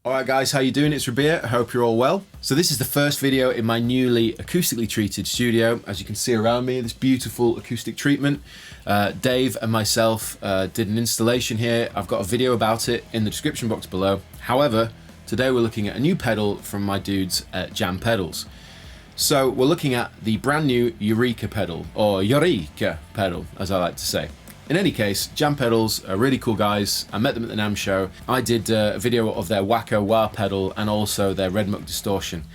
Alright guys, how you doing? It's Rabea, I hope you're all well. So this is the first video in my newly acoustically treated studio. As you can see around me, this beautiful acoustic treatment. Dave and myself did an installation here. I've got a video about it in the description box below. However, today we're looking at a new pedal from my dudes at Jam Pedals. So we're looking at the brand new Eureka pedal, or Eureka pedal, as I like to say. In any case, Jam Pedals are really cool guys. I met them at the NAMM show. I did a video of their Wacko Wah pedal and also their Red Muck Distortion.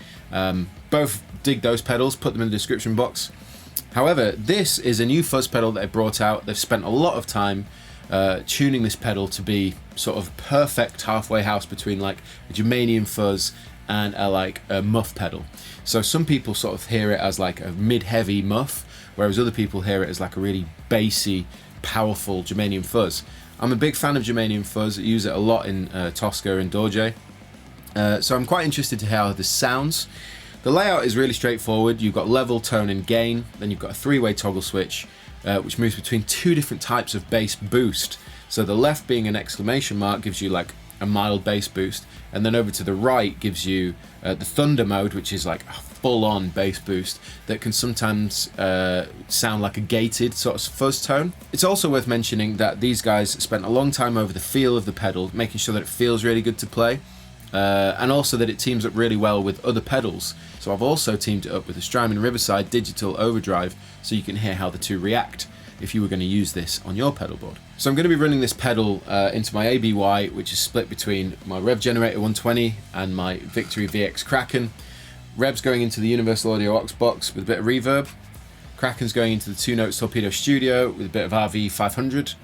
Both dig those pedals, put them in the description box. However, this is a new fuzz pedal that they brought out. They've spent a lot of time tuning this pedal to be sort of perfect halfway house between like a Germanium fuzz and a muff pedal. So some people sort of hear it as like a mid-heavy muff, whereas other people hear it as like a really bassy, powerful Germanium fuzz. I'm a big fan of Germanium fuzz. I use it a lot in Toska and Dorje. So I'm quite interested to hear how this sounds. The layout is really straightforward. You've got level, tone and gain. Then you've got a three-way toggle switch which moves between two different types of bass boost. So the left being an exclamation mark gives you like a mild bass boost, and then over to the right gives you the thunder mode, which is like a full-on bass boost that can sometimes sound like a gated sort of fuzz tone. It's also worth mentioning that these guys spent a long time over the feel of the pedal, making sure that it feels really good to play, and also that it teams up really well with other pedals. So I've also teamed it up with a Strymon Riverside Digital Overdrive, so you can hear how the two react if you were going to use this on your pedal board. So I'm going to be running this pedal into my ABY, which is split between my Rev Generator 120 and my Victory VX Kraken. Rev's going into the Universal Audio Aux box with a bit of reverb. Kraken's going into the Two Notes Torpedo Studio with a bit of RV 500.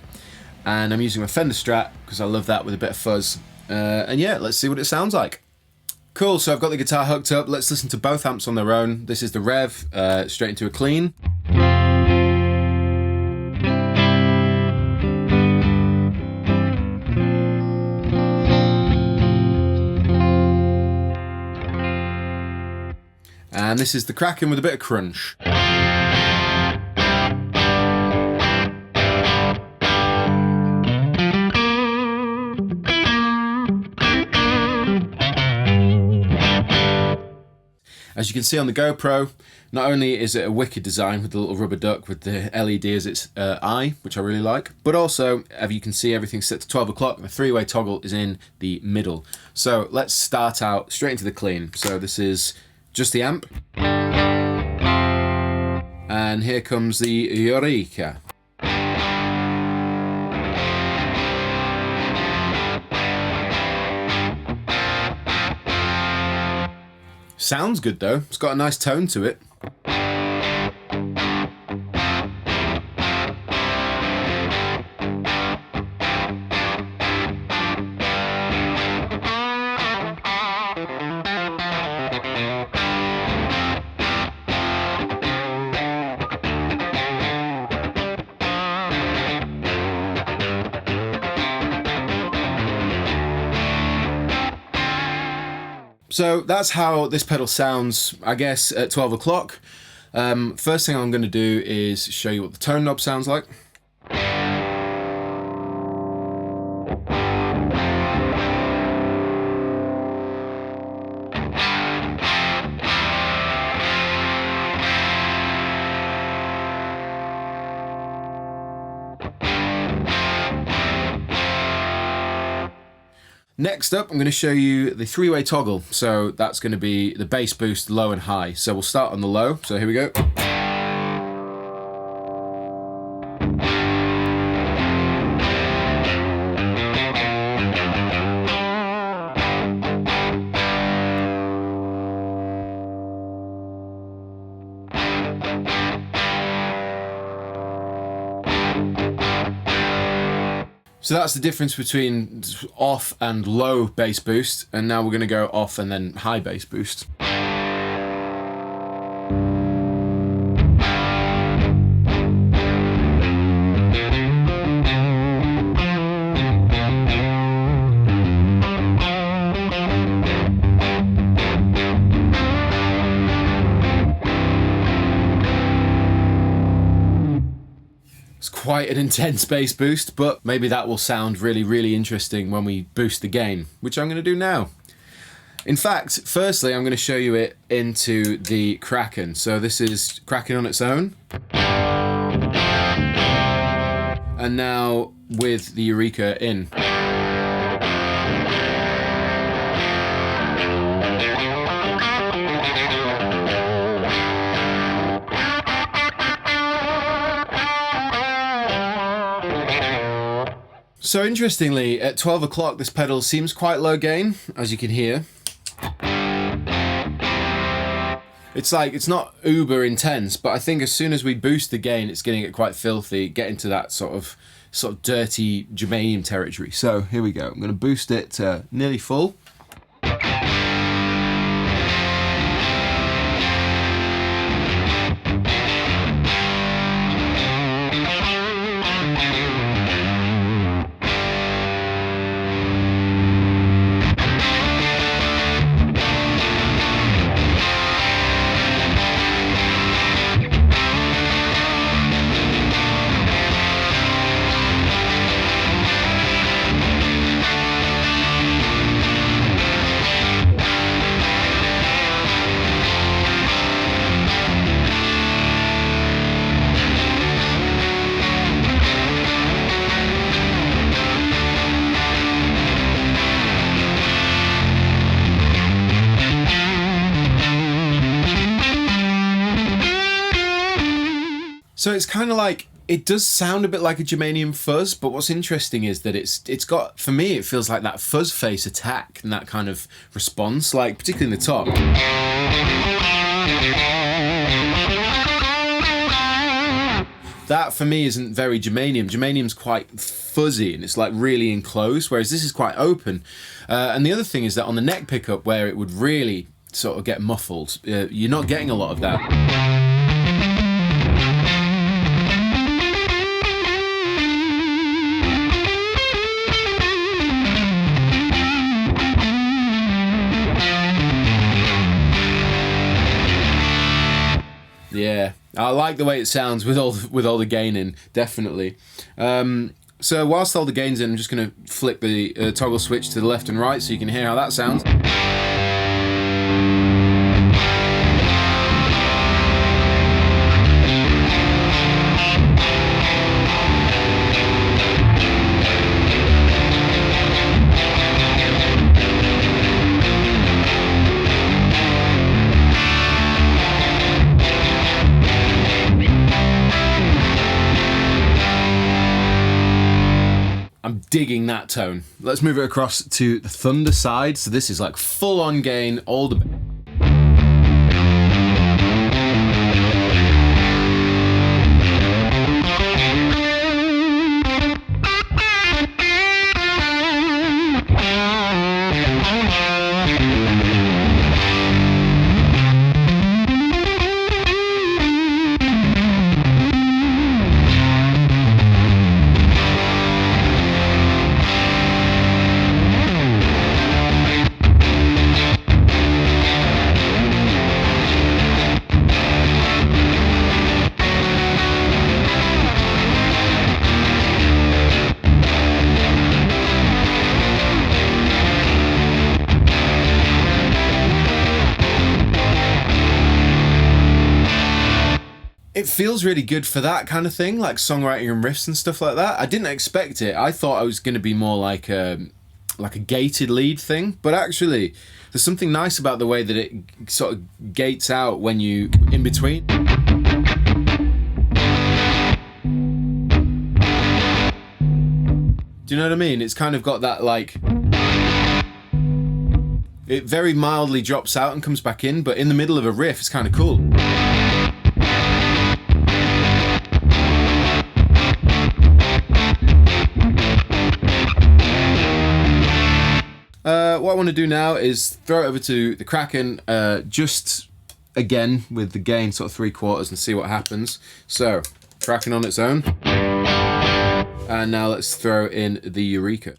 And I'm using my Fender Strat because I love that with a bit of fuzz. And yeah, let's see what it sounds like. Cool, so I've got the guitar hooked up. Let's listen to both amps on their own. This is the Rev, straight into a clean. And this is the Kraken with a bit of crunch. As you can see on the GoPro, not only is it a wicked design with the little rubber duck with the LED as its eye, which I really like, but also, as you can see, everything's set to 12 o'clock and the three-way toggle is in the middle. So let's start out straight into the clean. So this is just the amp. And here comes the Eureka. Sounds good though, it's got a nice tone to it. So that's how this pedal sounds, I guess, at 12 o'clock. First thing I'm going to do is show you what the tone knob sounds like. Next up, I'm going to show you the three-way toggle. So that's going to be the bass boost, low and high. So we'll start on the low. So here we go. So that's the difference between off and low bass boost, and now we're going to go off and then high bass boost. Quite an intense bass boost, but maybe that will sound really, really interesting when we boost the gain, which I'm going to do now. In fact, firstly, I'm going to show you it into the Kraken. So this is Kraken on its own. And now with the Eureka in. So interestingly, at 12 o'clock, this pedal seems quite low gain, as you can hear. It's like, it's not uber intense, but I think as soon as we boost the gain, it's going to get quite filthy, get into that sort of dirty germanium territory. So here we go. I'm going to boost it to nearly full. So it's kind of like, it does sound a bit like a germanium fuzz, but what's interesting is that it's got, for me, it feels like that fuzz face attack and that kind of response, like particularly in the top. That for me isn't very germanium. Germanium's quite fuzzy and it's like really enclosed, whereas this is quite open. And the other thing is that on the neck pickup where it would really sort of get muffled, you're not getting a lot of that. Yeah, I like the way it sounds with all the gain in, definitely. So whilst all the gain's in, I'm just going to flick the toggle switch to the left and right so you can hear how that sounds. I'm digging that tone. Let's move it across to the Thunder side. So this is like full on gain, all the... It feels really good for that kind of thing, like songwriting and riffs and stuff like that. I didn't expect it. I thought I was going to be more like a gated lead thing, but actually there's something nice about the way that it sort of gates out when you in between. Do you know what I mean? It's kind of got that like... It very mildly drops out and comes back in, but in the middle of a riff, it's kind of cool. What I want to do now is throw it over to the Kraken, just again with the gain sort of 3/4 and see what happens. So, Kraken on its own. And now let's throw in the Eureka.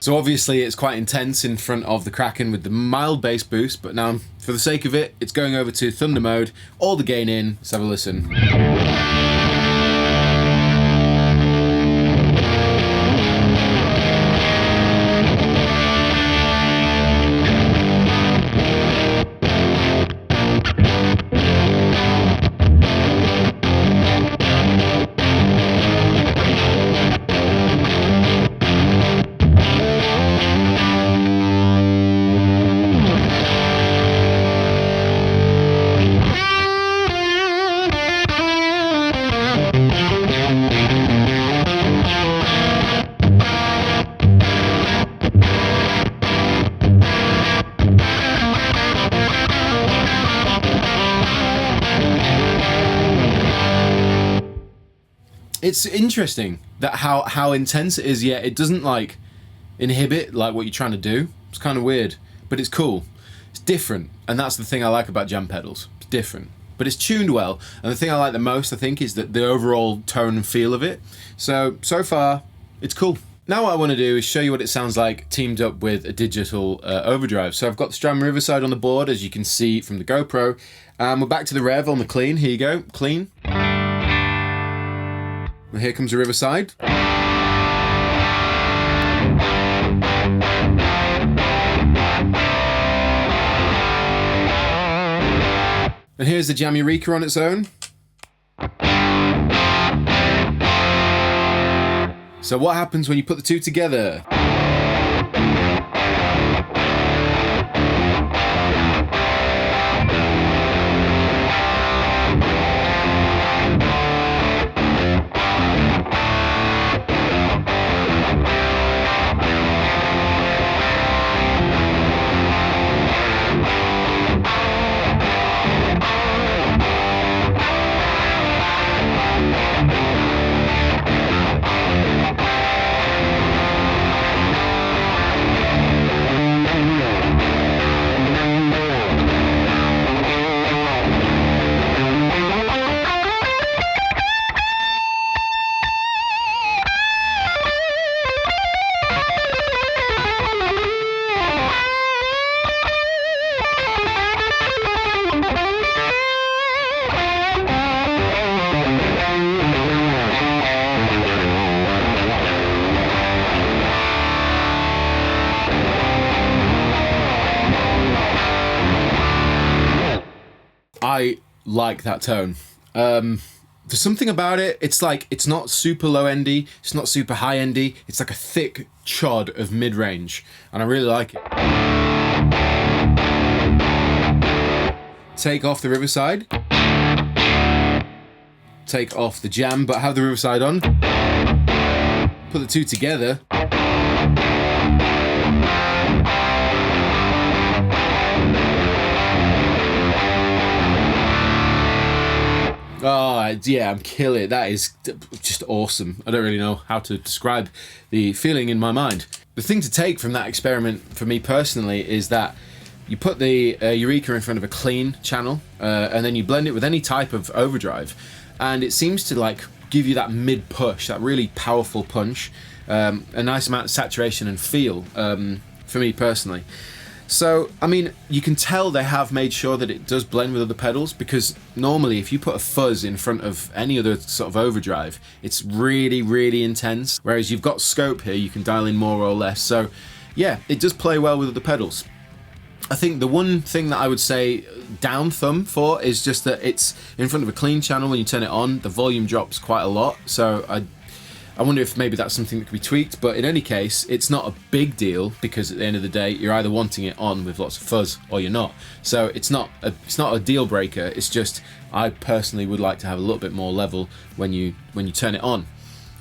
So obviously it's quite intense in front of the Kraken with the mild bass boost, but now for the sake of it, it's going over to Thunder mode, all the gain in. Let's have a listen. It's interesting that how intense it is, yet it doesn't like inhibit like what you're trying to do. It's kind of weird, but it's cool. It's different, and that's the thing I like about jam pedals. It's different, but it's tuned well, and the thing I like the most, I think, is that the overall tone and feel of it. So far, it's cool. Now what I want to do is show you what it sounds like teamed up with a digital overdrive. So I've got the Stram Riverside on the board, as you can see from the GoPro. We're back to the rev on the clean. Here you go, clean. And here comes the Riverside. And here's the Jam Eureka on its own. So what happens when you put the two together? I like that tone. There's something about it. It's like, it's not super low endy, it's not super high endy. It's like a thick chod of mid-range, and I really like it. Take off the Riverside. Take off the Jam, but have the Riverside on. Put the two together. Oh, yeah, I'm killing it. That is just awesome. I don't really know how to describe the feeling in my mind. The thing to take from that experiment for me personally is that you put the Eureka in front of a clean channel and then you blend it with any type of overdrive, and it seems to like give you that mid push, that really powerful punch, a nice amount of saturation and feel for me personally. So, I mean, you can tell they have made sure that it does blend with other pedals, because normally if you put a fuzz in front of any other sort of overdrive, it's really, really intense. Whereas you've got scope here, you can dial in more or less. So, yeah, it does play well with other pedals. I think the one thing that I would say down thumb for is just that it's in front of a clean channel. When you turn it on, the volume drops quite a lot. So I wonder if maybe that's something that could be tweaked, but in any case, it's not a big deal, because at the end of the day, you're either wanting it on with lots of fuzz or you're not. So it's not a deal breaker. It's just, I personally would like to have a little bit more level when you turn it on.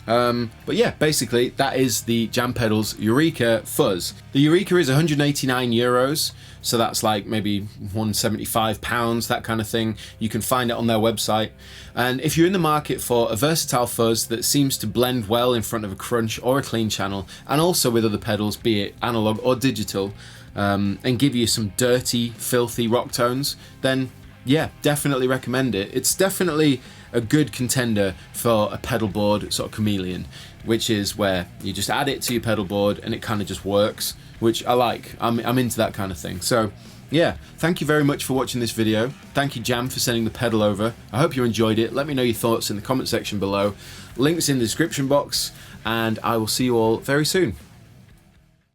But yeah, basically that is the Jam Pedals Eureka Fuzz. The Eureka is 189 euros, so that's like maybe 175 pounds, that kind of thing. You can find it on their website. And if you're in the market for a versatile fuzz that seems to blend well in front of a crunch or a clean channel, and also with other pedals, be it analog or digital, and give you some dirty, filthy rock tones, then yeah, definitely recommend it. It's definitely a good contender for a pedal board sort of chameleon, which is where you just add it to your pedal board and it kind of just works, which I like. I'm into that kind of thing. So yeah, thank you very much for watching this video. Thank you, Jam, for sending the pedal over. I hope you enjoyed it. Let me know your thoughts in the comment section below. Links in the description box, and I will see you all very soon.